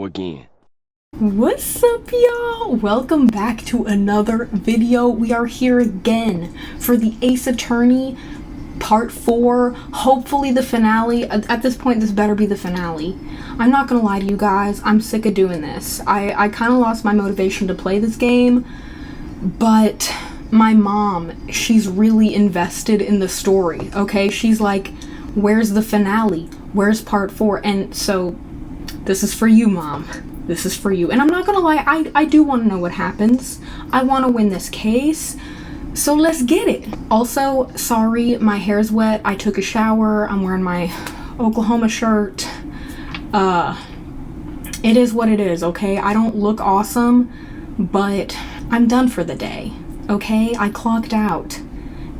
go again. What's up, y'all? Welcome back to another video. We are here again for the Ace Attorney part 4, hopefully the finale. At this point, this better be the finale. I'm not gonna lie to you guys, I'm sick of doing this. I kind of lost my motivation to play this game, but my mom, she's really invested in the story, okay? She's like, where's the finale? Where's part 4? And so, this is for you, Mom. This is for you. And I'm not gonna lie, I do want to know what happens. I want to win this case. So let's get it. Also, sorry, my hair's wet. I took a shower. I'm wearing my Oklahoma shirt. It is what it is, okay? I don't look awesome, but I'm done for the day, okay? I clocked out.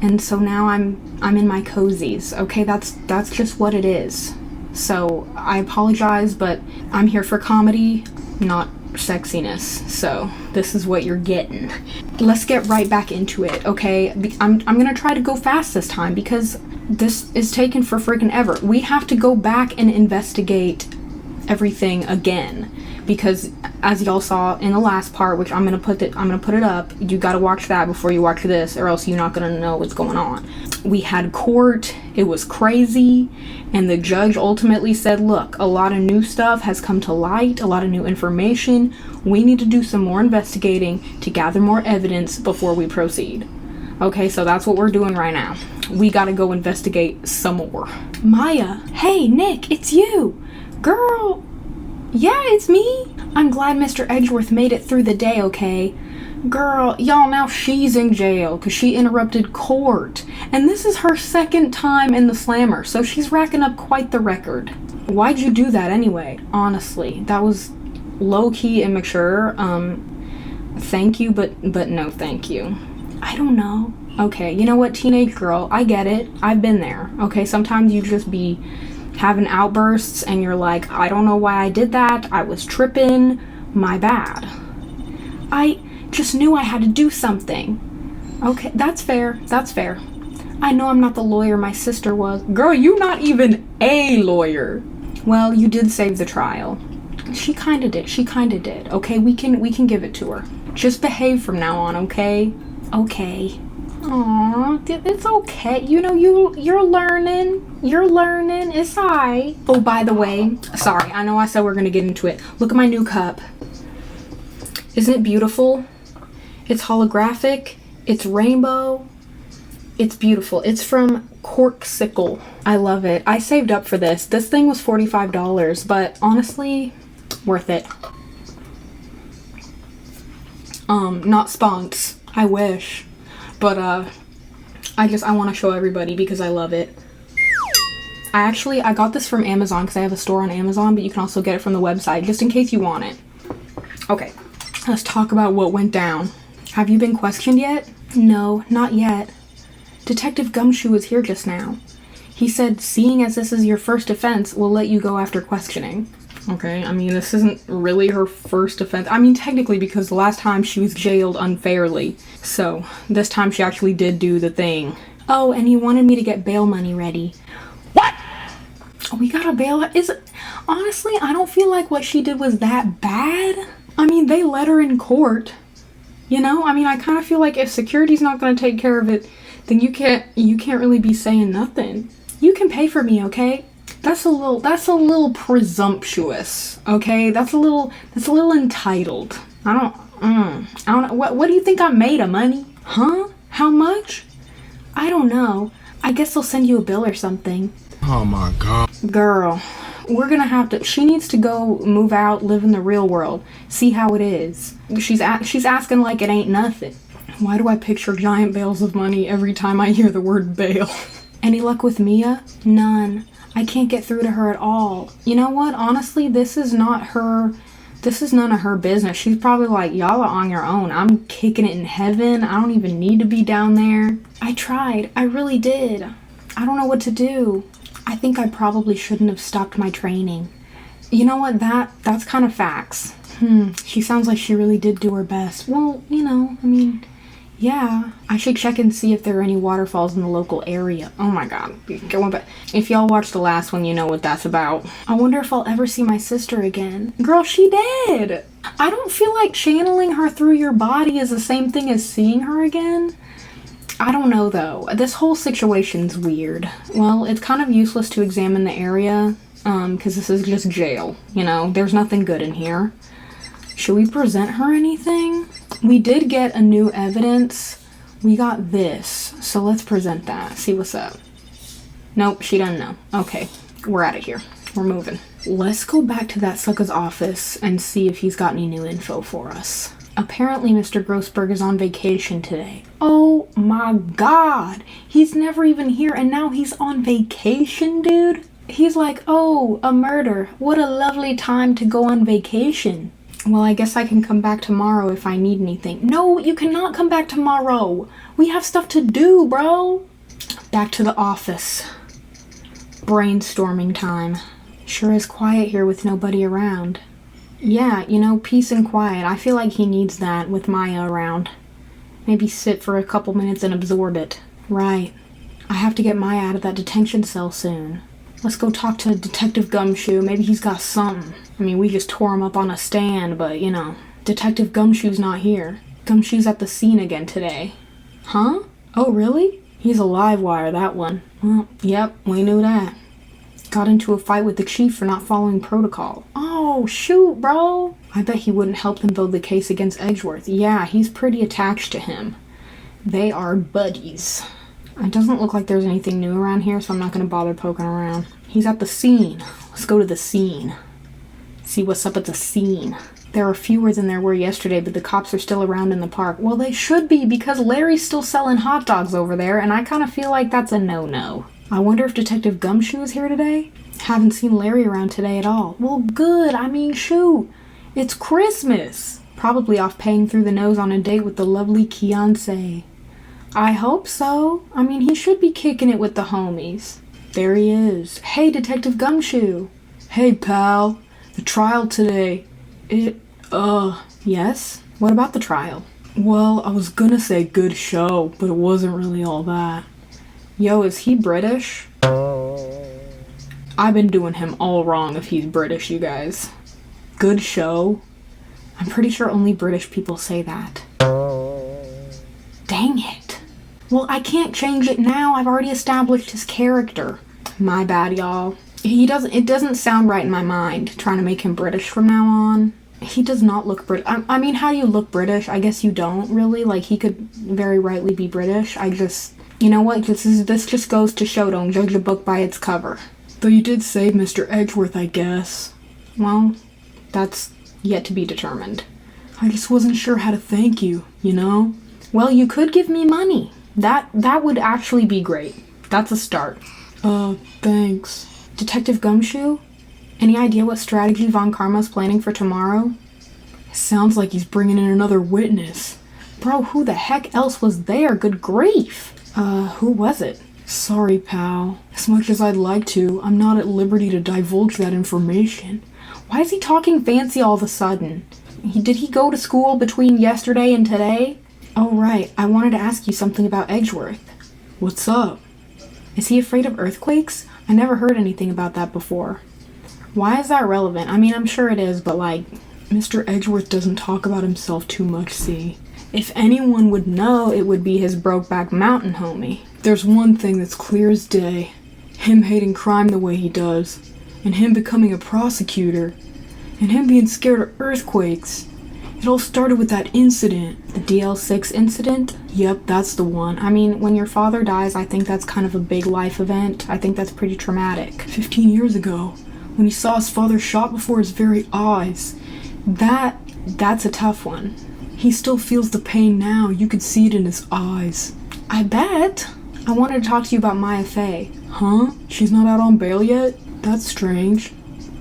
And so now I'm in my cozies, okay? That's just what it is. So I apologize, but I'm here for comedy, not sexiness. So this is what you're getting. Let's get right back into it, okay? I'm gonna try to go fast this time because this is taking for freaking ever. We have to go back and investigate everything again because as y'all saw in the last part, which I'm gonna put it up, you gotta watch that before you watch this or else you're not gonna know what's going on. We had court, it was crazy, and the judge ultimately said, look, a lot of new stuff has come to light, a lot of new information. We need to do some more investigating to gather more evidence before we proceed. Okay, so that's what we're doing right now. We gotta go investigate some more. Maya, hey, Nick, it's you. Girl, yeah, it's me. I'm glad Mr. Edgeworth made it through the day, okay? Girl, y'all, now she's in jail because she interrupted court. And this is her second time in the slammer, so she's racking up quite the record. Why'd you do that anyway? Honestly, that was low-key immature. Thank you, but no thank you. I don't know. Okay, you know what, teenage girl, I get it. I've been there. Okay, sometimes you just be having outbursts and you're like, I don't know why I did that. I was tripping. My bad. I just knew I had to do something. Okay, that's fair. That's fair. I know I'm not the lawyer my sister was. Girl, you not even a lawyer. Well, you did save the trial. She kind of did. She kind of did. Okay, we can give it to her. Just behave from now on, okay? Okay. Aw, it's okay. You know, you're learning. You're learning. It's alright. Oh, by the way, sorry, I know I said we're gonna get into it. Look at my new cup. Isn't it beautiful? It's holographic. It's rainbow. It's beautiful. It's from Corksicle. I love it. I saved up for this. This thing was $45, but honestly, worth it. Not sponks. I wish. But, I want to show everybody because I love it. I got this from Amazon because I have a store on Amazon, but you can also get it from the website just in case you want it. Okay, let's talk about what went down. Have you been questioned yet? No, not yet. Detective Gumshoe was here just now. He said, seeing as this is your first offense, we'll let you go after questioning. Okay, I mean, this isn't really her first offense. I mean, technically, because the last time she was jailed unfairly. So, this time she actually did do the thing. Oh, and he wanted me to get bail money ready. What? Oh, we got a bail? Honestly, I don't feel like what she did was that bad. I mean, they let her in court. You know? I mean, I kind of feel like if security's not going to take care of it, then you can't really be saying nothing. You can pay for me, okay? That's a little presumptuous, okay? That's a little entitled. I don't know. What do you think I'm made of, money? Huh? How much? I don't know. I guess they'll send you a bill or something. Oh my god. Girl, we're gonna have to, she needs to go move out, live in the real world, see how it is. She's asking like it ain't nothing. Why do I picture giant bales of money every time I hear the word bail? Any luck with Mia? None. I can't get through to her at all. You know what? Honestly, this is none of her business. She's probably like, y'all are on your own. I'm kicking it in heaven. I don't even need to be down there. I tried. I really did. I don't know what to do. I think I probably shouldn't have stopped my training. You know what? That's kind of facts. She sounds like she really did do her best. Well, you know, I mean, Yeah, I should check and see if there are any waterfalls in the local area. Oh my god. Going back. If y'all watched the last one, you know what that's about. I wonder if I'll ever see my sister again. Girl, she did! I don't feel like channeling her through your body is the same thing as seeing her again. I don't know though. This whole situation's weird. Well, it's kind of useless to examine the area, because this is just jail. You know, there's nothing good in here. Should we present her anything? We did get a new evidence. We got this. So let's present that. See what's up. Nope, she doesn't know. Okay, we're out of here. We're moving. Let's go back to that sucker's office and see if he's got any new info for us. Apparently Mr. Grossberg is on vacation today. Oh my god. He's never even here and now he's on vacation, dude. He's like, oh, a murder. What a lovely time to go on vacation. Well, I guess I can come back tomorrow if I need anything. No, you cannot come back tomorrow. We have stuff to do, bro. Back to the office. Brainstorming time. Sure is quiet here with nobody around. Yeah, you know, peace and quiet. I feel like he needs that with Maya around. Maybe sit for a couple minutes and absorb it. Right. I have to get Maya out of that detention cell soon. Let's go talk to Detective Gumshoe. Maybe he's got something. I mean, we just tore him up on a stand, but, you know. Detective Gumshoe's not here. Gumshoe's at the scene again today. Huh? Oh, really? He's a live wire, that one. Well, yep, we knew that. Got into a fight with the chief for not following protocol. Oh, shoot, bro. I bet he wouldn't help them build the case against Edgeworth. Yeah, he's pretty attached to him. They are buddies. It doesn't look like there's anything new around here, so I'm not going to bother poking around. He's at the scene. Let's go to the scene. See what's up at the scene. There are fewer than there were yesterday, but the cops are still around in the park. Well, they should be, because Larry's still selling hot dogs over there, and I kind of feel like that's a no-no. I wonder if Detective Gumshoe is here today? Haven't seen Larry around today at all. Well, good. I mean, shoot. It's Christmas. Probably off paying through the nose on a date with the lovely Keonsae. I hope so. I mean, he should be kicking it with the homies. There he is. Hey, Detective Gumshoe. Hey, pal. The trial today. Yes? What about the trial? Well, I was gonna say good show, but it wasn't really all that. Yo, is he British? I've been doing him all wrong if he's British, you guys. Good show? I'm pretty sure only British people say that. Dang it. Well, I can't change it now. I've already established his character. My bad, y'all. It doesn't sound right in my mind, trying to make him British from now on. He does not look British. I mean, how do you look British? I guess you don't, really. Like, he could very rightly be British. You know what? This just goes to show, don't judge a book by its cover. Though you did save Mr. Edgeworth, I guess. Well, that's yet to be determined. I just wasn't sure how to thank you, you know? Well, you could give me money. That would actually be great. That's a start. Thanks. Detective Gumshoe? Any idea what strategy Von Karma's planning for tomorrow? Sounds like he's bringing in another witness. Bro, who the heck else was there? Good grief. Who was it? Sorry, pal. As much as I'd like to, I'm not at liberty to divulge that information. Why is he talking fancy all of a sudden? Did he go to school between yesterday and today? Oh, right. I wanted to ask you something about Edgeworth. What's up? Is he afraid of earthquakes? I never heard anything about that before. Why is that relevant? I mean, I'm sure it is, but like, Mr. Edgeworth doesn't talk about himself too much, see? If anyone would know, it would be his Brokeback Mountain homie. There's one thing that's clear as day. Him hating crime the way he does. And him becoming a prosecutor. And him being scared of earthquakes. It all started with that incident. The DL6 incident? Yep, that's the one. I mean, when your father dies, I think that's kind of a big life event. I think that's pretty traumatic. 15 years ago, when he saw his father shot before his very eyes. That's a tough one. He still feels the pain now. You could see it in his eyes. I bet. I wanted to talk to you about Maya Fey. Huh? She's not out on bail yet? That's strange.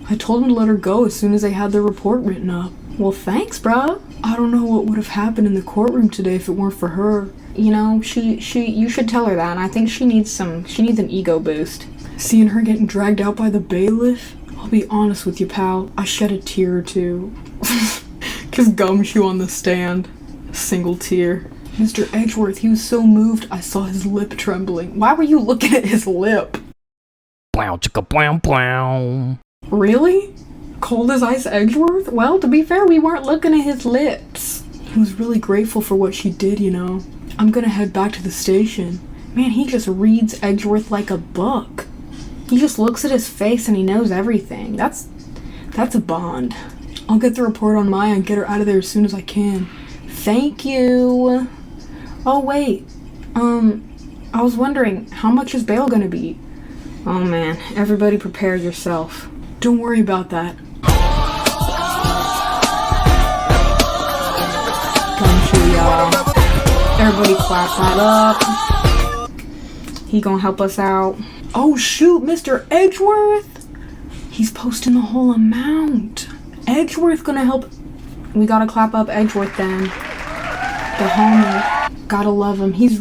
I told him to let her go as soon as they had their report written up. Well, thanks, bruh. I don't know what would have happened in the courtroom today if it weren't for her. You know, you should tell her that. And I think she needs an ego boost. Seeing her getting dragged out by the bailiff? I'll be honest with you, pal. I shed a tear or two. Just Gumshoe on the stand. A single tear. Mr. Edgeworth, he was so moved I saw his lip trembling. Why were you looking at his lip? Blow chicka blow blow. Really? Cold as ice Edgeworth? Well, to be fair, we weren't looking at his lips. He was really grateful for what she did, you know. I'm gonna head back to the station. Man, he just reads Edgeworth like a book. He just looks at his face and he knows everything. That's a bond. I'll get the report on Maya and get her out of there as soon as I can. Thank you. Oh, wait. I was wondering, how much is bail gonna be? Oh man, everybody prepare yourself. Don't worry about that. Gumshoe, y'all. Everybody clap that up. He gonna help us out. Oh shoot, Mr. Edgeworth! He's posting the whole amount. Edgeworth gonna help. We gotta clap up Edgeworth then. The homie. Gotta love him. He's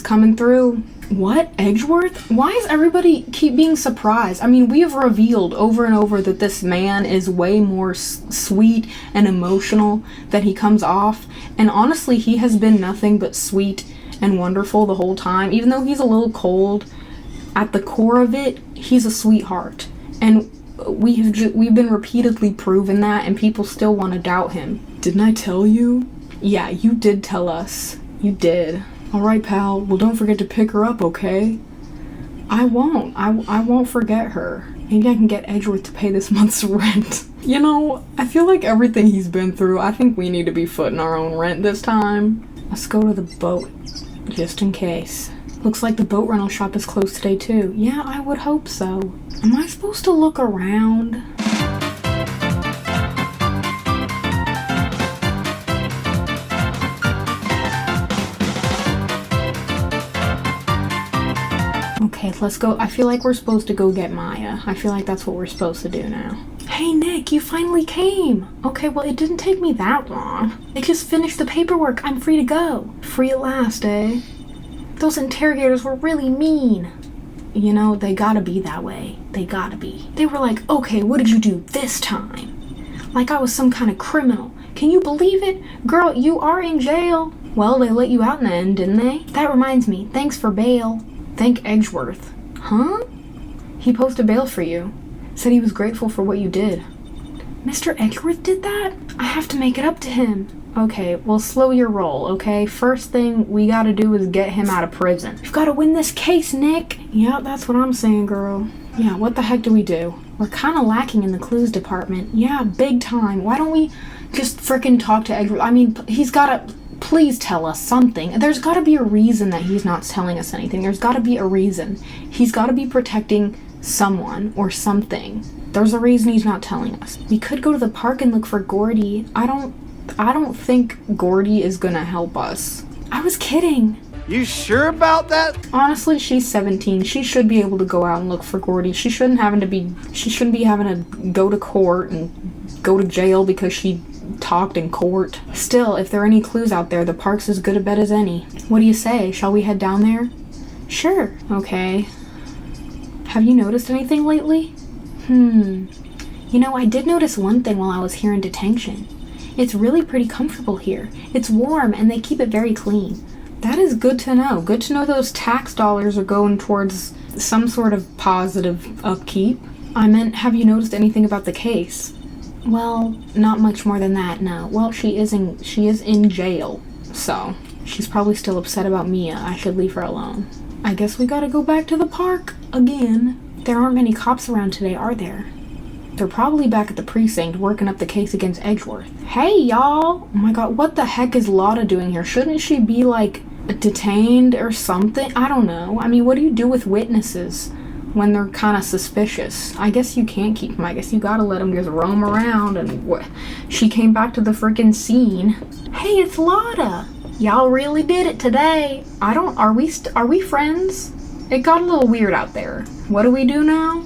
coming through. What? Edgeworth? Why is everybody keep being surprised? I mean, we have revealed over and over that this man is way more sweet and emotional than he comes off. And honestly, he has been nothing but sweet and wonderful the whole time. Even though he's a little cold, at the core of it, he's a sweetheart. And we've been repeatedly proven that, and people still want to doubt him. Didn't I tell you? Yeah, you did tell us. You did. Alright, pal. Well, don't forget to pick her up, okay? I won't. I won't forget her. Maybe I can get Edgeworth to pay this month's rent. You know, I feel like everything he's been through, I think we need to be footing our own rent this time. Let's go to the boat, just in case. Looks like the boat rental shop is closed today, too. Yeah, I would hope so. Am I supposed to look around? Okay, let's go. I feel like we're supposed to go get Maya. I feel like that's what we're supposed to do now. Hey, Nick, you finally came. Okay, well, it didn't take me that long. I just finished the paperwork. I'm free to go. Free at last, eh? Those interrogators were really mean. You know, they gotta be that way. They gotta be. They were like, okay, what did you do this time? Like I was some kind of criminal. Can you believe it? Girl, you are in jail. Well, they let you out in the end, didn't they? That reminds me, thanks for bail. Thank Edgeworth. Huh? He posted bail for you. Said he was grateful for what you did. Mr. Edgeworth did that? I have to make it up to him. Okay, well, slow your roll, okay? First thing we gotta do is get him out of prison. We've gotta win this case, Nick. Yeah, that's what I'm saying, girl. Yeah, what the heck do we do? We're kind of lacking in the clues department. Yeah, big time. Why don't we just frickin' talk to Edgeworth? I mean, he's gotta... Please tell us something. There's got to be a reason that he's not telling us anything. There's got to be a reason. He's got to be protecting someone or something. There's a reason he's not telling us. We could go to the park and look for Gordy. I don't think Gordy is gonna help us. I was kidding. You sure about that? Honestly, she's 17. She should be able to go out and look for Gordy. She shouldn't be having to go to court and go to jail because she talked in court. Still, if there are any clues out there, the park's as good a bet as any. What do you say? Shall we head down there? Sure. Okay. Have you noticed anything lately? You know, I did notice one thing while I was here in detention. It's really pretty comfortable here. It's warm and they keep it very clean. That is good to know. Good to know those tax dollars are going towards some sort of positive upkeep. I meant, have you noticed anything about the case? Well, not much more than that, no. Well, she is in jail, so she's probably still upset about Mia. I should leave her alone. I guess we gotta go back to the park again. There aren't many cops around today, are there? They're probably back at the precinct working up the case against Edgeworth. Hey, y'all! Oh my god, what the heck is Lotta doing here? Shouldn't she be, like, detained or something? I don't know. I mean, what do you do with witnesses when they're kind of suspicious? I guess you can't keep them. I guess you gotta let them just roam around and what? She came back to the freaking scene. Hey, it's Lotta! Y'all really did it today. Are we friends? It got a little weird out there. What do we do now?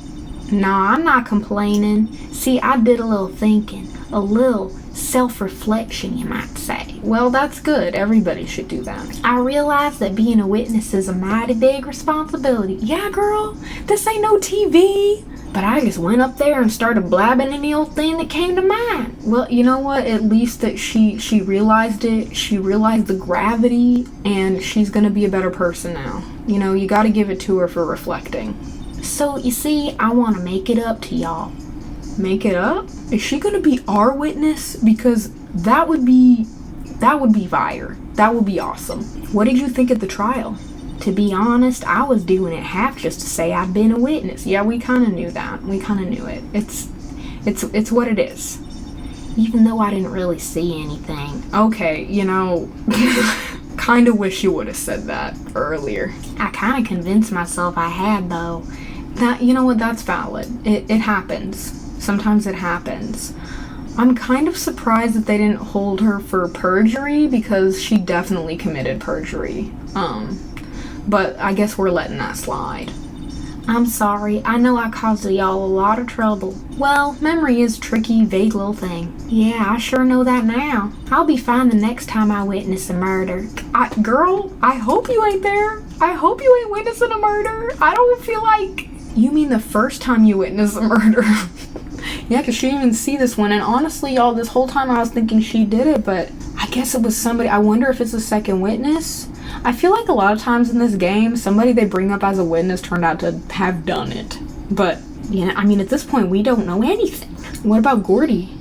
Nah, I'm not complaining. See, I did a little thinking. A little self-reflection, you might say. Well, that's good. Everybody should do that. I realize that being a witness is a mighty big responsibility. Yeah, girl, this ain't no TV. But I just went up there and started blabbing any old thing that came to mind. Well, you know what? At least that she realized it. She realized the gravity, and she's gonna be a better person now. You know, you gotta give it to her for reflecting. So, you see, I want to make it up to y'all. Make it up? Is she gonna be our witness? Because that would be fire. That would be awesome. What did you think of the trial? To be honest, I was doing it half just to say I'd been a witness. Yeah, we kind of knew that. We kind of knew it. It's what it is. Even though I didn't really see anything. Okay, you know, kind of wish you would have said that earlier. I kind of convinced myself I had, though. That, you know what, that's valid. It happens. Sometimes it happens. I'm kind of surprised that they didn't hold her for perjury, because she definitely committed perjury. But I guess we're letting that slide. I'm sorry. I know I caused y'all a lot of trouble. Well, memory is a tricky, vague little thing. Yeah, I sure know that now. I'll be fine the next time I witness a murder. Girl, I hope you ain't there. I hope you ain't witnessing a murder. I don't feel like... You mean the first time you witness a murder? Yeah, because she didn't even see this one. And honestly, y'all, this whole time I was thinking she did it, but I guess it was somebody. I wonder if it's a second witness. I feel like a lot of times in this game, somebody they bring up as a witness turned out to have done it. But, yeah, I mean, at this point, we don't know anything. What about Gordy?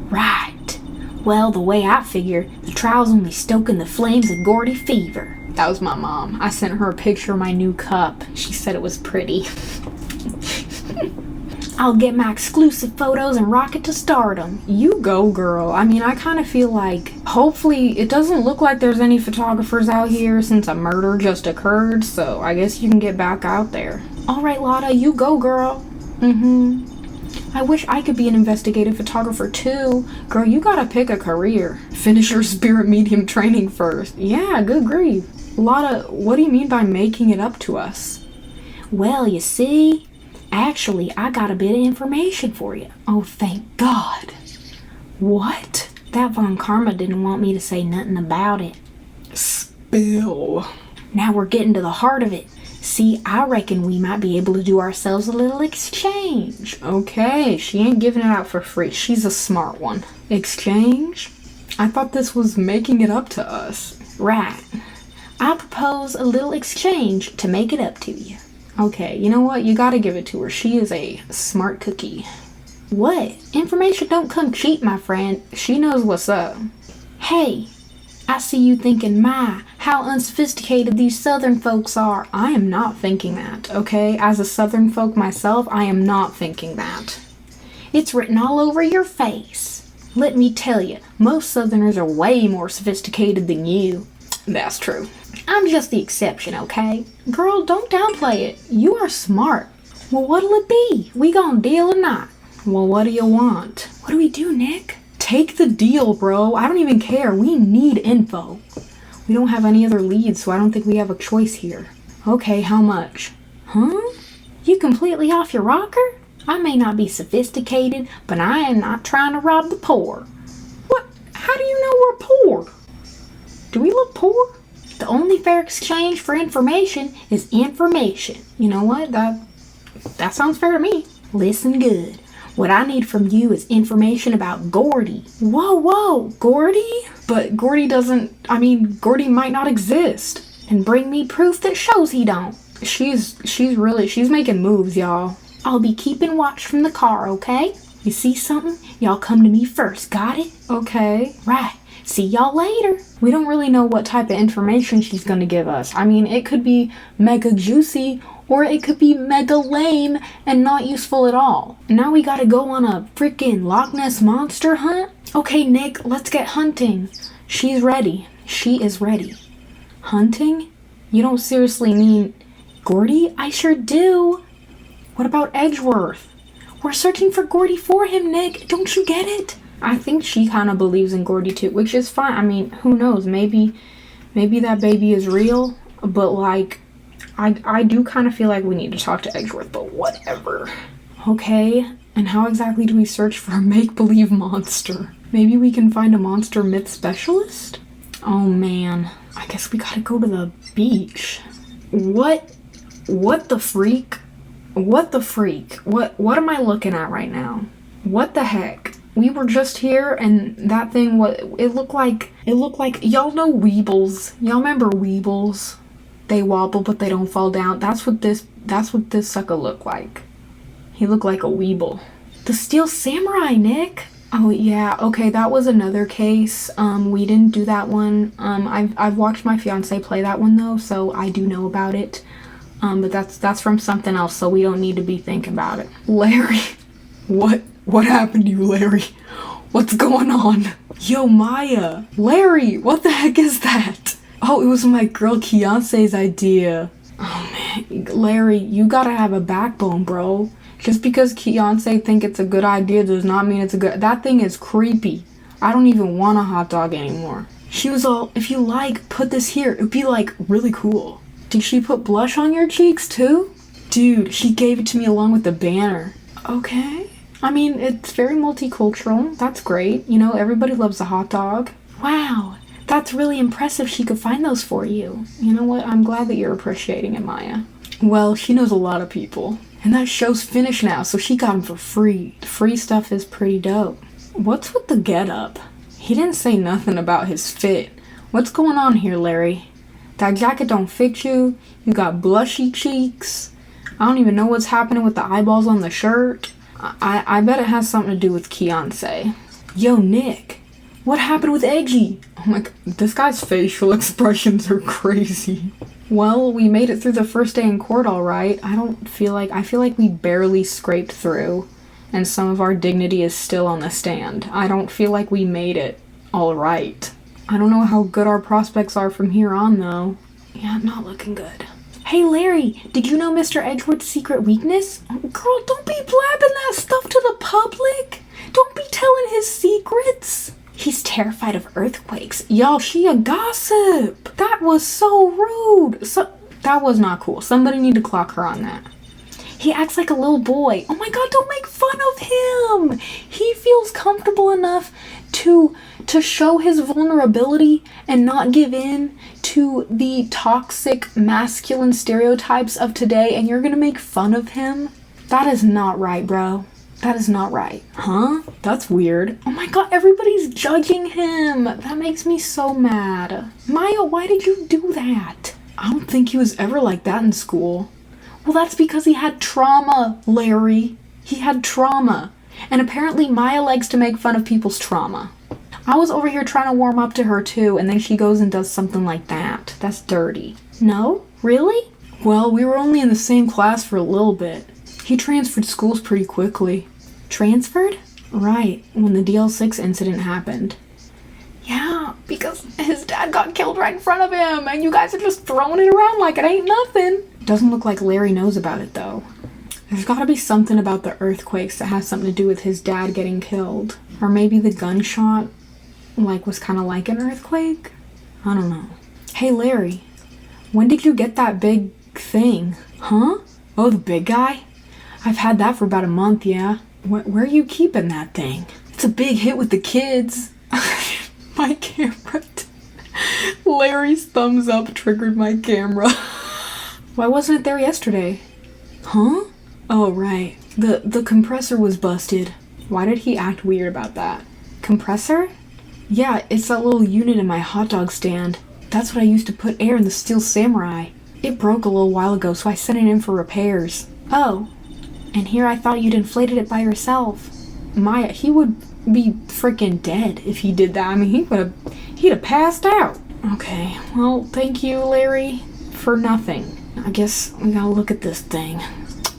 Right. Well, the way I figure, the trial's only stoking the flames of Gordy fever. That was my mom. I sent her a picture of my new cup. She said it was pretty. I'll get my exclusive photos and rock it to stardom. You go, girl. I mean, I kind of feel like, hopefully, it doesn't look like there's any photographers out here since a murder just occurred, so I guess you can get back out there. Alright, Lotta, you go, girl. I wish I could be an investigative photographer too. Girl, you gotta pick a career. Finish your spirit medium training first. Yeah, good grief. Lotta, what do you mean by making it up to us? Well, you see... Actually, I got a bit of information for you. Oh, thank God. What? That Von Karma didn't want me to say nothing about it. Spill. Now we're getting to the heart of it. See, I reckon we might be able to do ourselves a little exchange. Okay, she ain't giving it out for free. She's a smart one. Exchange? I thought this was making it up to us. Right. I propose a little exchange to make it up to you. Okay, you know what? You gotta give it to her. She is a smart cookie. What? Information don't come cheap, my friend. She knows what's up. Hey, I see you thinking, my, how unsophisticated these southern folks are. I am not thinking that, okay? As a southern folk myself, I am not thinking that. It's written all over your face. Let me tell you, most southerners are way more sophisticated than you. That's true. I'm just the exception, okay? Girl, don't downplay it. You are smart. Well, what'll it be? We gonna deal or not? Well, what do you want? What do we do, Nick? Take the deal, bro. I don't even care. We need info. We don't have any other leads, so I don't think we have a choice here. Okay, how much? Huh? You completely off your rocker? I may not be sophisticated, but I am not trying to rob the poor. What? How do you know we're poor? Do we look poor? The only fair exchange for information is information. You know what? That sounds fair to me. Listen good. What I need from you is information about Gordy. Whoa, Gordy? But Gordy Gordy might not exist. And bring me proof that shows he don't. She's making moves, y'all. I'll be keeping watch from the car, okay? You see something? Y'all come to me first, got it? Okay. Right. See y'all later. We don't really know what type of information she's gonna give us. I mean, it could be mega juicy, or it could be mega lame and not useful at all. Now we gotta go on a freaking Loch Ness monster hunt? Okay, Nick, let's get hunting. She's ready. She is ready. Hunting? You don't seriously mean Gordy? I sure do. What about Edgeworth? We're searching for Gordy for him, Nick. Don't you get it? I think she kind of believes in Gordy too, which is fine. I mean, who knows? Maybe that baby is real, but like, I do kind of feel like we need to talk to Edgeworth, but whatever. Okay, and how exactly do we search for a make-believe monster? Maybe we can find a monster myth specialist? Oh man, I guess we gotta go to the beach. What the freak? What the freak? What am I looking at right now? What the heck? We were just here and that thing, it looked like, y'all know Weebles. Y'all remember Weebles? They wobble but they don't fall down. That's what this sucker looked like. He looked like a Weeble. The Steel Samurai, Nick. Oh yeah, okay, that was another case. We didn't do that one. I've watched my fiance play that one though, so I do know about it. But that's from something else, so we don't need to be thinking about it. Larry, what happened to you, Larry? What's going on? Yo, Maya, Larry, what the heck is that? Oh, it was my girl Kiance's idea. Oh man, Larry, you gotta have a backbone, bro. Just because Kiance think it's a good idea does not mean it's a good... That thing is creepy. I don't even want a hot dog anymore. She was all, if you like, put this here. It'd be like really cool. Did she put blush on your cheeks too? Dude, she gave it to me along with the banner. Okay. I mean, it's very multicultural. That's great. You know, everybody loves a hot dog. Wow. That's really impressive she could find those for you. You know what? I'm glad that you're appreciating it, Maya. Well, she knows a lot of people. And that show's finished now, so she got them for free. The free stuff is pretty dope. What's with the getup? He didn't say nothing about his fit. What's going on here, Larry? That jacket don't fit you. You got blushy cheeks. I don't even know what's happening with the eyeballs on the shirt. I bet it has something to do with Kiance. Yo, Nick. What happened with Edgy? Oh my god, this guy's facial expressions are crazy. Well, we made it through the first day in court all right. I feel like we barely scraped through, and some of our dignity is still on the stand. I don't feel like we made it all right. I don't know how good our prospects are from here on, though. Yeah, not looking good. Hey, Larry, did you know Mr. Edgeworth's secret weakness? Oh, girl, don't be blabbing that stuff to the public. Don't be telling his secrets. He's terrified of earthquakes. Y'all, she a gossip. That was so rude. That was not cool. Somebody need to clock her on that. He acts like a little boy. Oh my god, don't make fun of him. He feels comfortable enough to show his vulnerability and not give in to the toxic masculine stereotypes of today, and you're gonna make fun of him? That is not right, bro. That is not right. Huh? That's weird. Oh my god, everybody's judging him. That makes me so mad. Maya, why did you do that? I don't think he was ever like that in school. Well, that's because he had trauma, Larry. He had trauma. And apparently Maya likes to make fun of people's trauma. I was over here trying to warm up to her too, and then she goes and does something like that. That's dirty. No? Really? Well, we were only in the same class for a little bit. He transferred schools pretty quickly. Transferred? Right, when the DL6 incident happened. Yeah, because his dad got killed right in front of him, and you guys are just throwing it around like it ain't nothing. Doesn't look like Larry knows about it, though. There's gotta be something about the earthquakes that has something to do with his dad getting killed. Or maybe the gunshot, was kind of like an earthquake? I don't know. Hey, Larry, when did you get that big thing? Huh? Oh, the big guy? I've had that for about a month, yeah. Where are you keeping that thing? It's a big hit with the kids. My camera. Larry's thumbs up triggered my camera. Why wasn't it there yesterday? Huh? Oh, right. The compressor was busted. Why did he act weird about that? Compressor? Yeah, it's that little unit in my hot dog stand. That's what I used to put air in the Steel Samurai. It broke a little while ago, so I sent it in for repairs. Oh. And here I thought you'd inflated it by yourself. Maya, he would be freaking dead if he did that. I mean, he'd have passed out. Okay, well, thank you, Larry, for nothing. I guess we gotta look at this thing.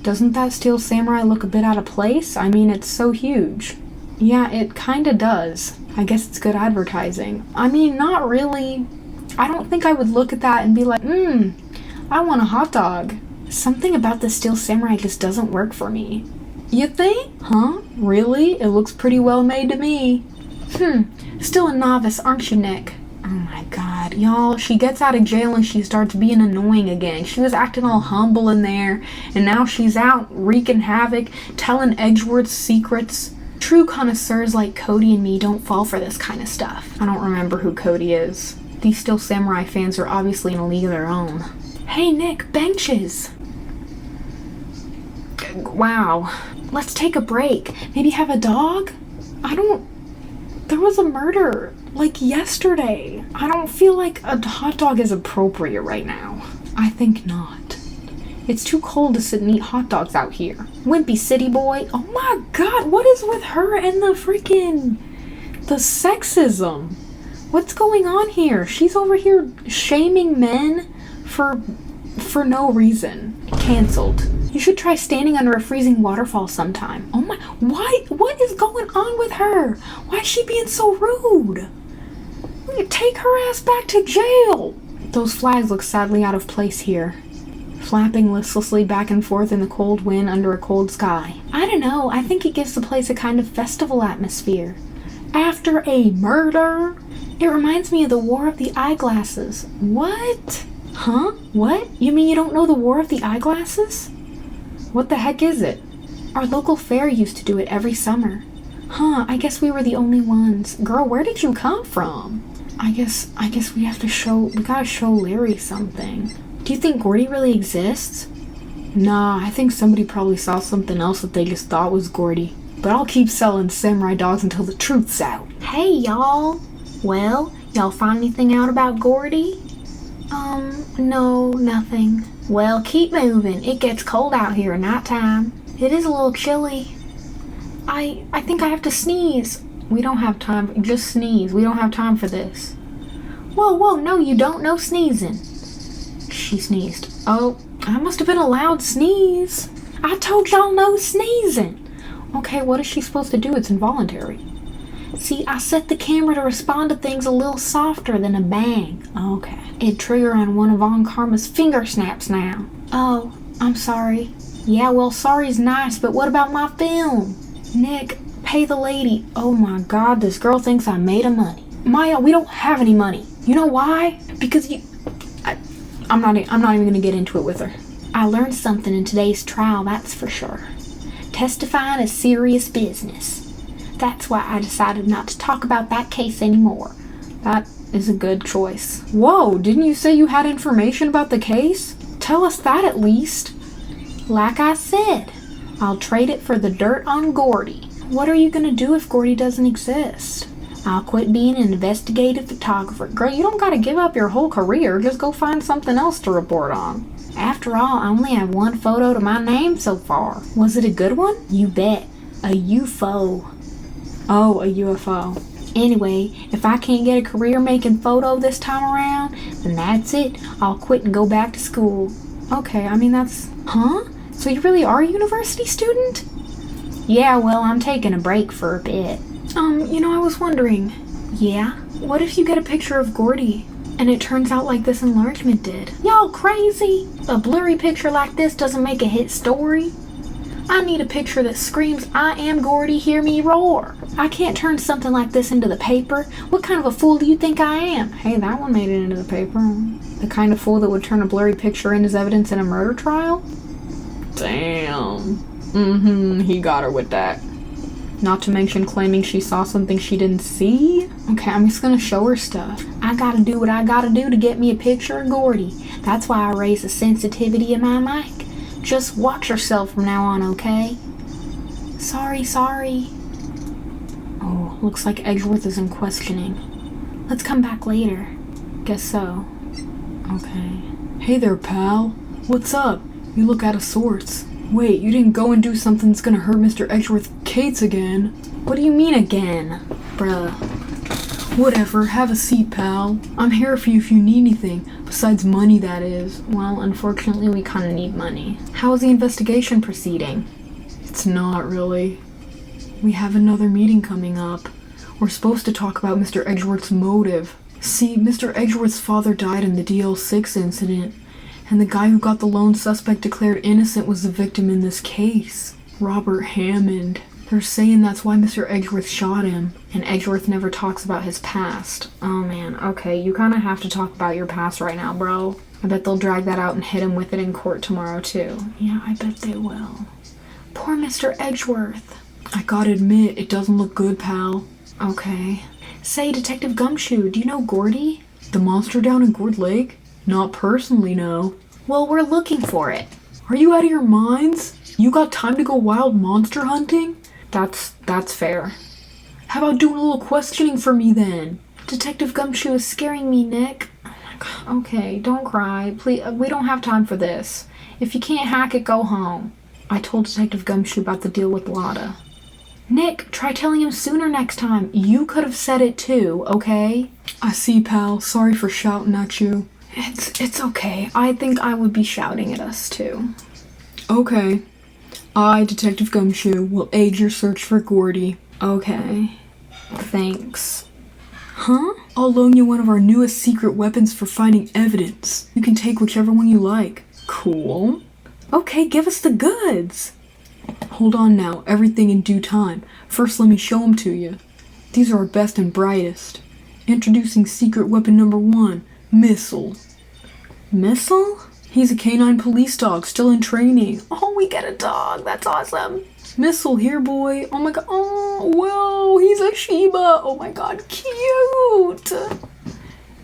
Doesn't that Steel Samurai look a bit out of place? I mean, it's so huge. Yeah, it kinda does. I guess it's good advertising. I mean, not really. I don't think I would look at that and be like, I want a hot dog. Something about the Steel Samurai just doesn't work for me. You think? Huh? Really? It looks pretty well made to me. Still a novice, aren't you, Nick? Oh my god, y'all, she gets out of jail and she starts being annoying again. She was acting all humble in there, and now she's out wreaking havoc, telling Edgeworth's secrets. True connoisseurs like Cody and me don't fall for this kind of stuff. I don't remember who Cody is. These Steel Samurai fans are obviously in a league of their own. Hey Nick, benches! Wow. Let's take a break. Maybe have a dog? There was a murder, like yesterday. I don't feel like a hot dog is appropriate right now. I think not. It's too cold to sit and eat hot dogs out here. Wimpy city boy. Oh my god, what is with her and the sexism? What's going on here? She's over here shaming men for no reason. Cancelled. You should try standing under a freezing waterfall sometime. Oh my, what is going on with her? Why is she being so rude? Take her ass back to jail. Those flags look sadly out of place here, flapping listlessly back and forth in the cold wind under a cold sky. I don't know, I think it gives the place a kind of festival atmosphere. After a murder? It reminds me of the War of the Eyeglasses. What? Huh? What? You mean you don't know the War of the Eyeglasses? What the heck is it? Our local fair used to do it every summer. Huh, I guess we were the only ones. Girl, where did you come from? I guess we gotta show Larry something. Do you think Gordy really exists? Nah, I think somebody probably saw something else that they just thought was Gordy. But I'll keep selling samurai dogs until the truth's out. Hey, y'all. Well, y'all find anything out about Gordy? No, nothing. Well, keep moving. It gets cold out here at nighttime. It is a little chilly. I think I have to sneeze. We don't have time. Just sneeze. We don't have time for this. Whoa, no, you don't. No sneezing. She sneezed. Oh, that must have been a loud sneeze. I told y'all no sneezing. Okay, what is she supposed to do? It's involuntary. See, I set the camera to respond to things a little softer than a bang. Okay. It'd trigger on one of Von Karma's finger snaps now. Oh, I'm sorry. Yeah, well, sorry's nice, but what about my film? Nick, pay the lady. Oh my god, this girl thinks I made her money. Maya, we don't have any money. You know why? Because I'm not even gonna get into it with her. I learned something in today's trial, that's for sure. Testifying is serious business. That's why I decided not to talk about that case anymore. That is a good choice. Whoa, didn't you say you had information about the case? Tell us that at least. Like I said, I'll trade it for the dirt on Gordy. What are you gonna do if Gordy doesn't exist? I'll quit being an investigative photographer. Girl, you don't gotta give up your whole career. Just go find something else to report on. After all, I only have one photo to my name so far. Was it a good one? You bet. A UFO. Oh, a UFO. Anyway, if I can't get a career making photo this time around, then that's it. I'll quit and go back to school. Okay, I mean that's... Huh? So you really are a university student? Yeah, well, I'm taking a break for a bit. I was wondering. Yeah? What if you get a picture of Gordy, and it turns out like this enlargement did? Y'all crazy? A blurry picture like this doesn't make a hit story. I need a picture that screams, I am Gordy, hear me roar. I can't turn something like this into the paper. What kind of a fool do you think I am? Hey, that one made it into the paper. The kind of fool that would turn a blurry picture in as evidence in a murder trial? Damn. He got her with that. Not to mention claiming she saw something she didn't see? Okay, I'm just gonna show her stuff. I gotta do what I gotta do to get me a picture of Gordy. That's why I raise the sensitivity of my mic. Just watch yourself from now on, okay? Sorry. Oh, looks like Edgeworth is in questioning. Let's come back later. Guess so. Okay. Hey there, pal. What's up? You look out of sorts. Wait, you didn't go and do something that's gonna hurt Mr. Edgeworth Cates again? What do you mean again? Bruh. Whatever, have a seat, pal. I'm here for you if you need anything. Besides money, that is. Well, unfortunately, we kinda need money. How is the investigation proceeding? It's not really. We have another meeting coming up. We're supposed to talk about Mr. Edgeworth's motive. See, Mr. Edgeworth's father died in the DL6 incident, and the guy who got the lone suspect declared innocent was the victim in this case. Robert Hammond. They're saying that's why Mr. Edgeworth shot him, and Edgeworth never talks about his past. Oh man, okay, you kinda have to talk about your past right now, bro. I bet they'll drag that out and hit him with it in court tomorrow too. Yeah, I bet they will. Poor Mr. Edgeworth. I gotta admit, it doesn't look good, pal. Okay. Say, Detective Gumshoe, do you know Gordy? The monster down in Gourd Lake? Not personally, no. Well, we're looking for it. Are you out of your minds? You got time to go wild monster hunting? That's fair. How about doing a little questioning for me then? Detective Gumshoe is scaring me, Nick. Oh my god. Okay, don't cry. Please, we don't have time for this. If you can't hack it, go home. I told Detective Gumshoe about the deal with Lotta. Nick, try telling him sooner next time. You could have said it too, okay? I see, pal. Sorry for shouting at you. It's okay. I think I would be shouting at us too. Okay. I, Detective Gumshoe, will aid your search for Gordy. Okay. Thanks. Huh? I'll loan you one of our newest secret weapons for finding evidence. You can take whichever one you like. Cool. Okay, give us the goods. Hold on now, everything in due time. First, let me show them to you. These are our best and brightest. Introducing secret weapon number 1, Missile. Missile? He's a canine police dog, still in training. Oh, we get a dog. That's awesome. Missile here, boy. Oh my god. Oh, whoa, he's a Shiba. Oh my god, cute.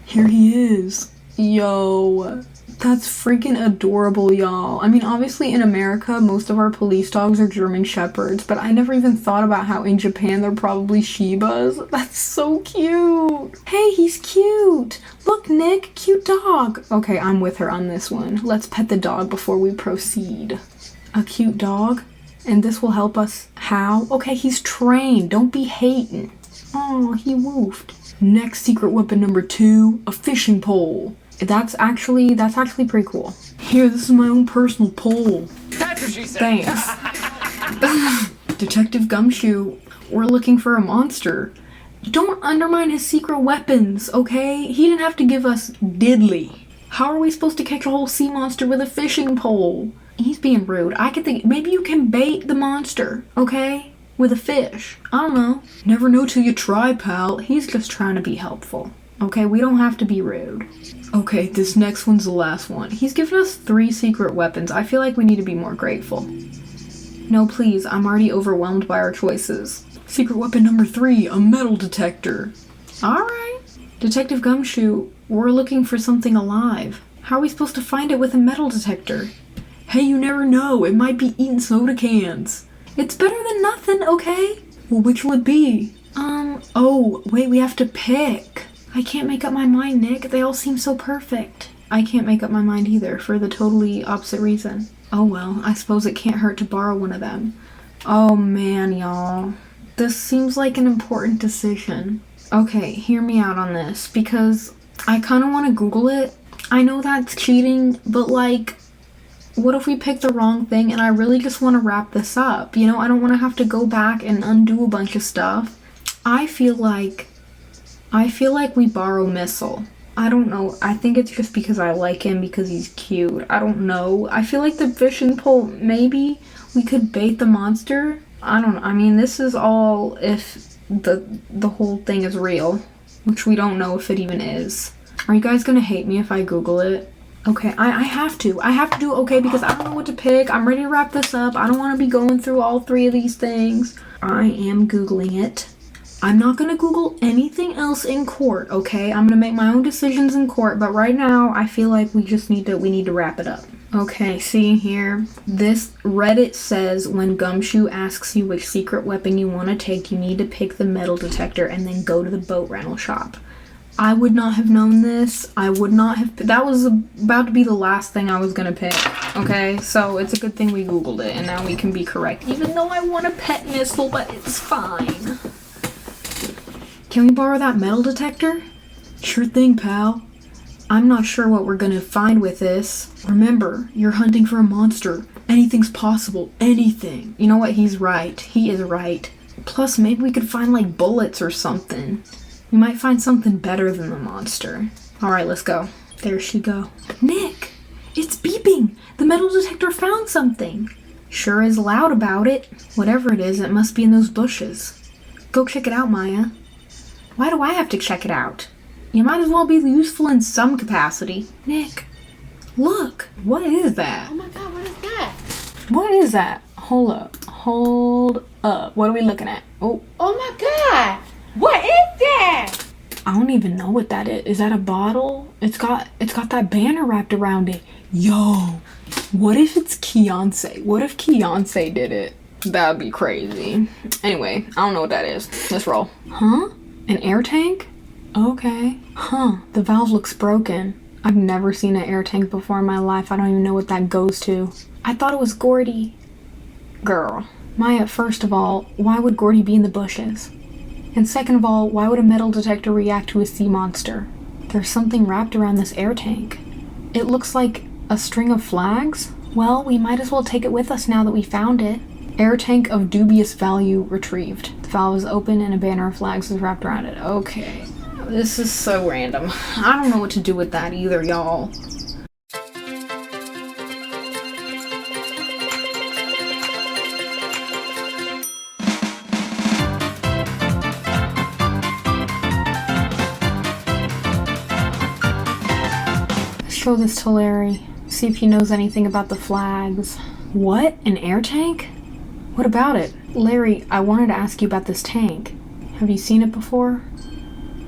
Here he is. Yo, that's freaking adorable, y'all. I mean, obviously in America, most of our police dogs are German Shepherds, but I never even thought about how in Japan they're probably Shibas. That's so cute. Hey, he's cute. Look, Nick, cute dog. Okay, I'm with her on this one. Let's pet the dog before we proceed. A cute dog? And this will help us how? Okay, he's trained. Don't be hating. Oh, he woofed. Next secret weapon number 2, a fishing pole. That's actually pretty cool. Here, this is my own personal pole. That's what she said. Thanks. Detective Gumshoe, we're looking for a monster. Don't undermine his secret weapons, okay? He didn't have to give us diddly. How are we supposed to catch a whole sea monster with a fishing pole? He's being rude. I could think maybe you can bait the monster, okay? With a fish. I don't know. Never know till you try, pal. He's just trying to be helpful. Okay, we don't have to be rude. Okay, this next one's the last one. He's given us 3 secret weapons. I feel like we need to be more grateful. No, please, I'm already overwhelmed by our choices. Secret weapon number 3, a metal detector. Alright. Detective Gumshoe, we're looking for something alive. How are we supposed to find it with a metal detector? Hey, you never know. It might be eating soda cans. It's better than nothing, okay? Well, which will it be? Oh, wait, we have to pick. I can't make up my mind, Nick. They all seem so perfect. I can't make up my mind either, for the totally opposite reason. Oh well, I suppose it can't hurt to borrow one of them. Oh man, y'all. This seems like an important decision. Okay, hear me out on this, because I kind of want to Google it. I know that's cheating, but like, what if we pick the wrong thing and I really just want to wrap this up? You know, I don't want to have to go back and undo a bunch of stuff. I feel like we borrow Missile. I don't know. I think it's just because I like him because he's cute. I don't know. I feel like the fishing pole, maybe we could bait the monster. I don't know. I mean, this is all if the whole thing is real, which we don't know if it even is. Are you guys gonna hate me if I Google it? Okay, I have to. I have to do it, okay, because I don't know what to pick. I'm ready to wrap this up. I don't want to be going through all 3 of these things. I am Googling it. I'm not going to Google anything else in court, okay? I'm going to make my own decisions in court, but right now I feel like we need to wrap it up. Okay, see here. This Reddit says when Gumshoe asks you which secret weapon you want to take, you need to pick the metal detector and then go to the boat rental shop. I would not have known this. I would not have... That was about to be the last thing I was going to pick, okay? So it's a good thing we Googled it, and now we can be correct. Even though I want a pet Missile, but it's fine. Can we borrow that metal detector? Sure thing, pal. I'm not sure what we're gonna find with this. Remember, you're hunting for a monster. Anything's possible. Anything. You know what? He's right. He is right. Plus, maybe we could find, like, bullets or something. We might find something better than the monster. Alright, let's go. There she go. Nick! It's beeping! The metal detector found something! Sure is loud about it. Whatever it is, it must be in those bushes. Go check it out, Maya. Why do I have to check it out? You might as well be useful in some capacity. Nick, look! What is that? Oh my god, what is that? What is that? Hold up. What are we looking at? Oh my god! What is that? I don't even know what that is. Is that a bottle? It's got that banner wrapped around it. Yo, what if it's Beyonce? What if Beyonce did it? That'd be crazy. Anyway, I don't know what that is. Let's roll. Huh? An air tank? Okay. Huh, the valve looks broken. I've never seen an air tank before in my life. I don't even know what that goes to. I thought it was Gordy. Girl. Maya, first of all, why would Gordy be in the bushes? And second of all, why would a metal detector react to a sea monster? There's something wrapped around this air tank. It looks like a string of flags? Well, we might as well take it with us now that we found it. Air tank of dubious value retrieved. The valve is open and a banner of flags is wrapped around it. Okay. This is so random. I don't know what to do with that either, y'all. Show this to Larry. See if he knows anything about the flags. What? An air tank? What about it? Larry, I wanted to ask you about this tank. Have you seen it before?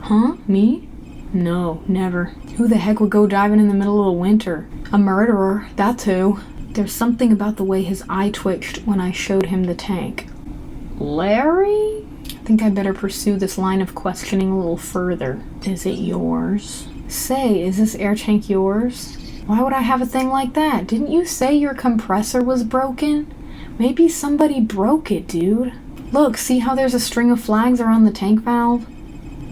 Huh? Me? No, never. Who the heck would go diving in the middle of the winter? A murderer, that's who. There's something about the way his eye twitched when I showed him the tank. Larry? I think I better pursue this line of questioning a little further. Is it yours? Say, is this air tank yours? Why would I have a thing like that? Didn't you say your compressor was broken? Maybe somebody broke it, dude. Look, see how there's a string of flags around the tank valve?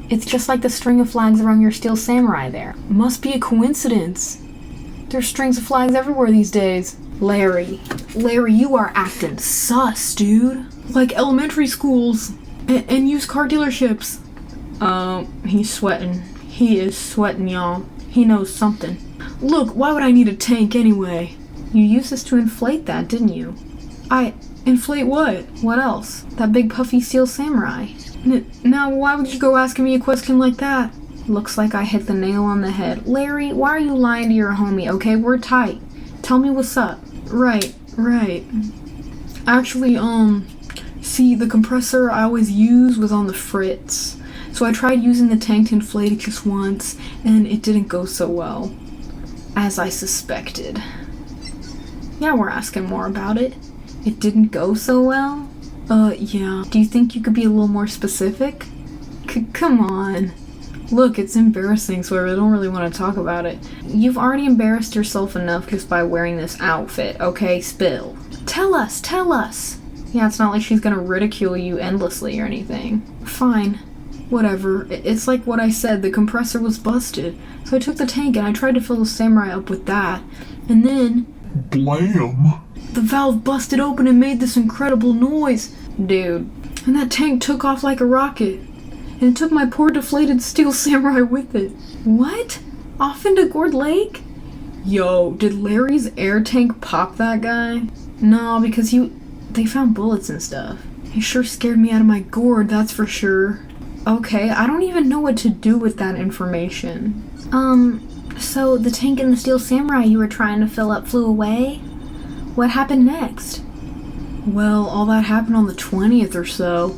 It's just like the string of flags around your Steel Samurai there. Must be a coincidence. There's strings of flags everywhere these days. Larry, you are acting sus, dude. Like elementary schools and used car dealerships. He's sweating. He is sweating, y'all. He knows something. Look, why would I need a tank anyway? You used this to inflate that, didn't you? Inflate what? What else? That big puffy Steel Samurai. Now, why would you go asking me a question like that? Looks like I hit the nail on the head. Larry, why are you lying to your homie, okay? We're tight. Tell me what's up. Right. Actually, see, the compressor I always use was on the fritz. So I tried using the tank to inflate it just once, and it didn't go so well. As I suspected. Yeah, we're asking more about it. It didn't go so well? Yeah. Do you think you could be a little more specific? Come on. Look, it's embarrassing, so I don't really want to talk about it. You've already embarrassed yourself enough just by wearing this outfit, okay? Spill. Tell us! Yeah, it's not like she's gonna ridicule you endlessly or anything. Fine. Whatever. It's like what I said, the compressor was busted. So I took the tank and I tried to fill the Samurai up with that. And then... Blam! The valve busted open and made this incredible noise. Dude. And that tank took off like a rocket. And it took my poor deflated Steel Samurai with it. What? Off into Gourd Lake? Yo, did Larry's air tank pop that guy? No, because they found bullets and stuff. He sure scared me out of my gourd, that's for sure. Okay, I don't even know what to do with that information. So the tank and the Steel Samurai you were trying to fill up flew away? What happened next? Well, all that happened on the 20th or so.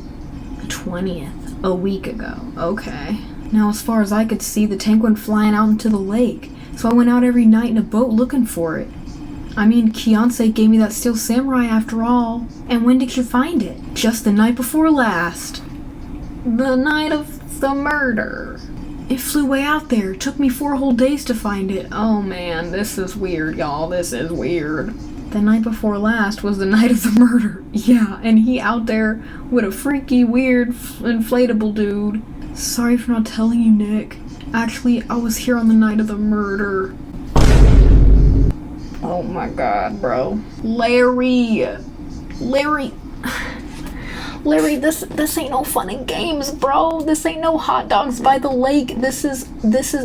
The 20th? A week ago. Okay. Now, as far as I could see, the tank went flying out into the lake, so I went out every night in a boat looking for it. I mean, Beyonce gave me that Steel Samurai after all. And when did you find it? Just the night before last. The night of the murder. It flew way out there. It took me 4 whole days to find it. Oh man, this is weird, y'all. This is weird. The night before last was the night of the murder. Yeah, and he out there with a freaky, weird, inflatable dude. Sorry for not telling you, Nick. Actually, I was here on the night of the murder. Oh my god, bro. Larry, this ain't no fun and games, bro. This ain't no hot dogs by the lake. This is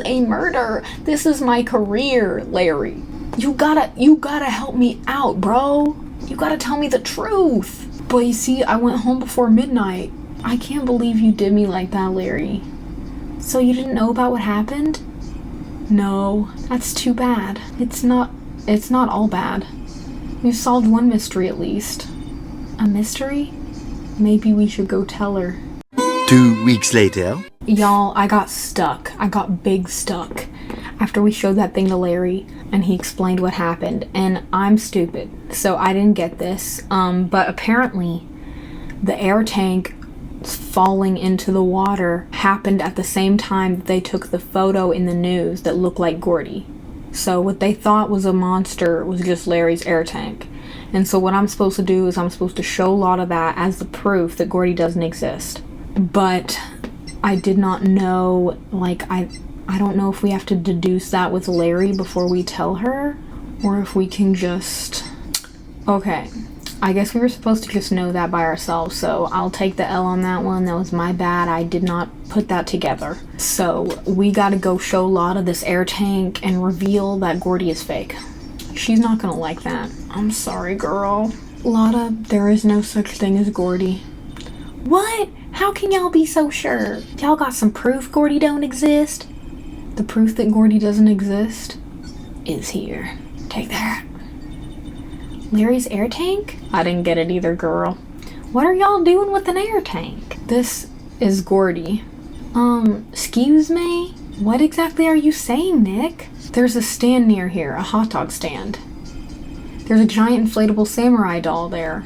a murder. This is my career, Larry. You gotta help me out, bro. You gotta tell me the truth. But you see, I went home before midnight. I can't believe you did me like that, Larry. So you didn't know about what happened? No, that's too bad. It's not all bad. We've solved one mystery at least. A mystery? Maybe we should go tell her. 2 weeks later. Y'all, I got stuck. I got big stuck. after we showed that thing to Larry and he explained what happened. And I'm stupid, so I didn't get this. But apparently the air tank falling into the water happened at the same time that they took the photo in the news that looked like Gordy. So what they thought was a monster was just Larry's air tank. And so what I'm supposed to do is I'm supposed to show Lotta that as the proof that Gordy doesn't exist. But I did not know, like, I don't know if we have to deduce that with Larry before we tell her, or if we can just... Okay, I guess we were supposed to just know that by ourselves, so I'll take the L on that one. That was my bad. I did not put that together. So we gotta go show Lotta this air tank and reveal that Gordy is fake. She's not gonna like that. I'm sorry, girl. Lotta, there is no such thing as Gordy. What? How can y'all be so sure? Y'all got some proof Gordy don't exist? The proof that Gordy doesn't exist is here. Take that. Larry's air tank? I didn't get it either, girl. What are y'all doing with an air tank? This is Gordy. Excuse me? What exactly are you saying, Nick? There's a stand near here, a hot dog stand. There's a giant inflatable samurai doll there.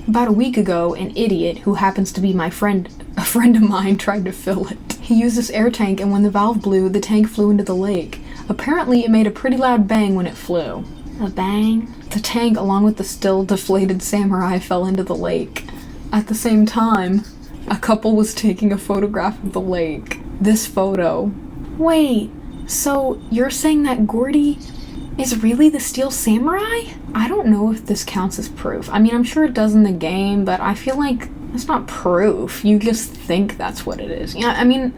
About a week ago, an idiot, who happens to be a friend of mine, tried to fill it. He used this air tank, and when the valve blew, the tank flew into the lake. Apparently, it made a pretty loud bang when it flew. A bang? The tank, along with the still deflated samurai, fell into the lake. At the same time, a couple was taking a photograph of the lake. This photo. Wait, so you're saying that Gordy is really the Steel Samurai? I don't know if this counts as proof. I mean, I'm sure it does in the game, but I feel like it's not proof. You just think that's what it is. Yeah, I mean,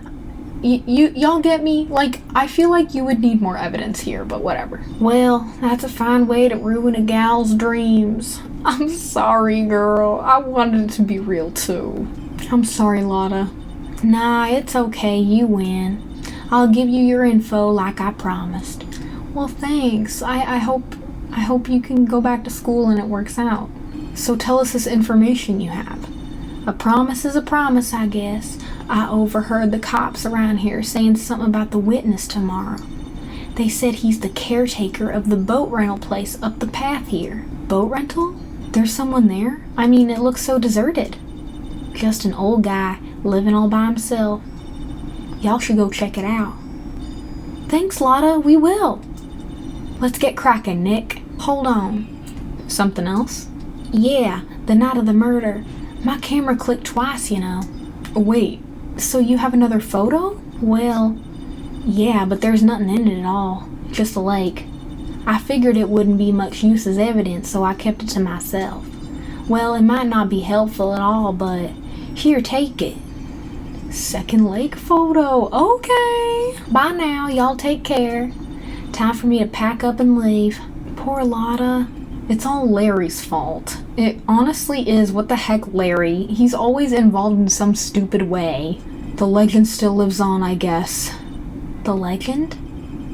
y'all get me? Like, I feel like you would need more evidence here, but whatever. Well, that's a fine way to ruin a gal's dreams. I'm sorry, girl. I wanted it to be real, too. I'm sorry, Lotta. Nah, it's okay. You win. I'll give you your info like I promised. Well, thanks. I hope you can go back to school and it works out. So tell us this information you have. A promise is a promise, I guess. I overheard the cops around here saying something about the witness tomorrow. They said he's the caretaker of the boat rental place up the path here. Boat rental? There's someone there? I mean, it looks so deserted. Just an old guy living all by himself. Y'all should go check it out. Thanks, Lotta. We will. Let's get cracking, Nick. Hold on. Something else? Yeah, the night of the murder. My camera clicked twice, you know. Wait, so you have another photo? Well, yeah, but there's nothing in it at all. Just a lake. I figured it wouldn't be much use as evidence, so I kept it to myself. Well, it might not be helpful at all, but here, take it. Second lake photo. Okay. Bye now. Y'all take care. Time for me to pack up and leave. Poor Lotta. It's all Larry's fault. It honestly is. What the heck, Larry? He's always involved in some stupid way. The legend still lives on, I guess. The legend?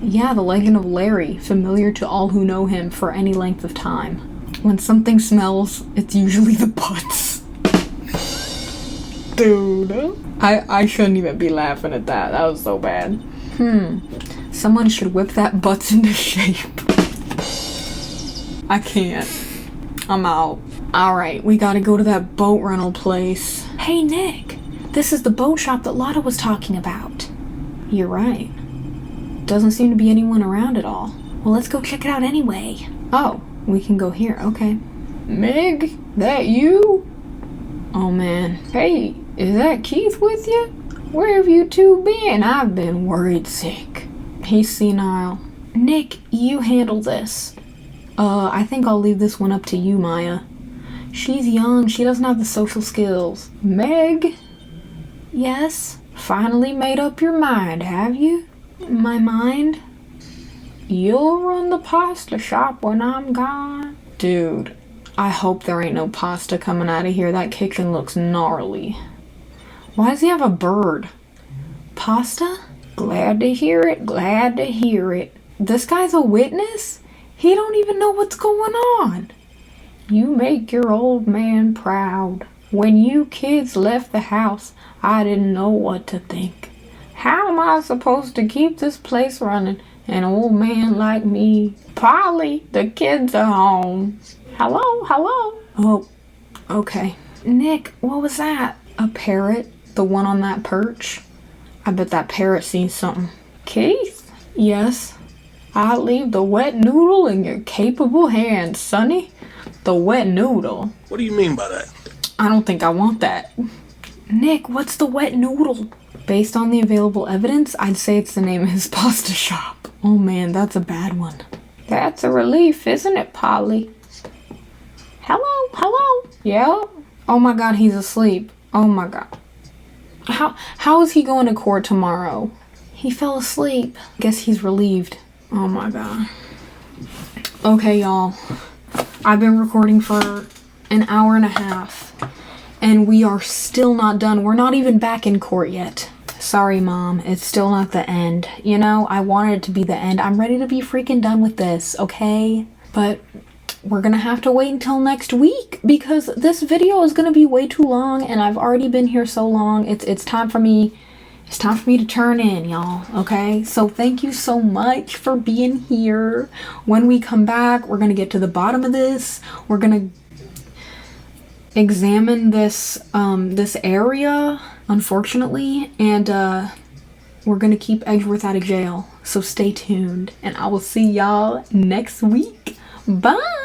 Yeah, the legend of Larry, familiar to all who know him for any length of time. When something smells, it's usually the butts. Dude. I shouldn't even be laughing at that. That was so bad. Someone should whip that butts into shape. I can't. I'm out. Alright, we gotta go to that boat rental place. Hey, Nick. This is the boat shop that Lotta was talking about. You're right. Doesn't seem to be anyone around at all. Well, let's go check it out anyway. Oh, we can go here. Okay. Meg, that you? Oh, man. Hey, is that Keith with you? Where have you two been? I've been worried sick. He's senile. Nick, you handle this. I think I'll leave this one up to you, Maya. She's young. She doesn't have the social skills. Meg? Yes? Finally made up your mind, have you? My mind? You'll run the pasta shop when I'm gone? Dude, I hope there ain't no pasta coming out of here. That kitchen looks gnarly. Why does he have a bird? Pasta? Glad to hear it, glad to hear it. This guy's a witness? He don't even know what's going on. You make your old man proud. When you kids left the house, I didn't know what to think. How am I supposed to keep this place running? An old man like me. Polly, the kids are home. Hello, hello. Oh, okay. Nick, what was that? A parrot? The one on that perch? I bet that parrot sees something. Keith? Yes? I'll leave the wet noodle in your capable hands, Sonny. The wet noodle? What do you mean by that? I don't think I want that. Nick, what's the wet noodle? Based on the available evidence, I'd say it's the name of his pasta shop. Oh man, that's a bad one. That's a relief, isn't it, Polly? Hello, hello. Yeah? Oh my god, he's asleep. Oh my god. How is he going to court tomorrow? He fell asleep. Guess he's relieved. Oh my god. Okay, y'all. I've been recording for an hour and a half, and we are still not done. We're not even back in court yet. Sorry, Mom. It's still not the end. You know, I wanted it to be the end. I'm ready to be freaking done with this, okay? But we're gonna have to wait until next week because this video is gonna be way too long, and I've already been here so long. It's time for me. It's time for me to turn in, y'all, okay? So thank you so much for being here. When we come back, we're gonna get to the bottom of this. We're gonna examine this this area, unfortunately, and we're gonna keep Edgeworth out of jail. So stay tuned, and I will see y'all next week. Bye!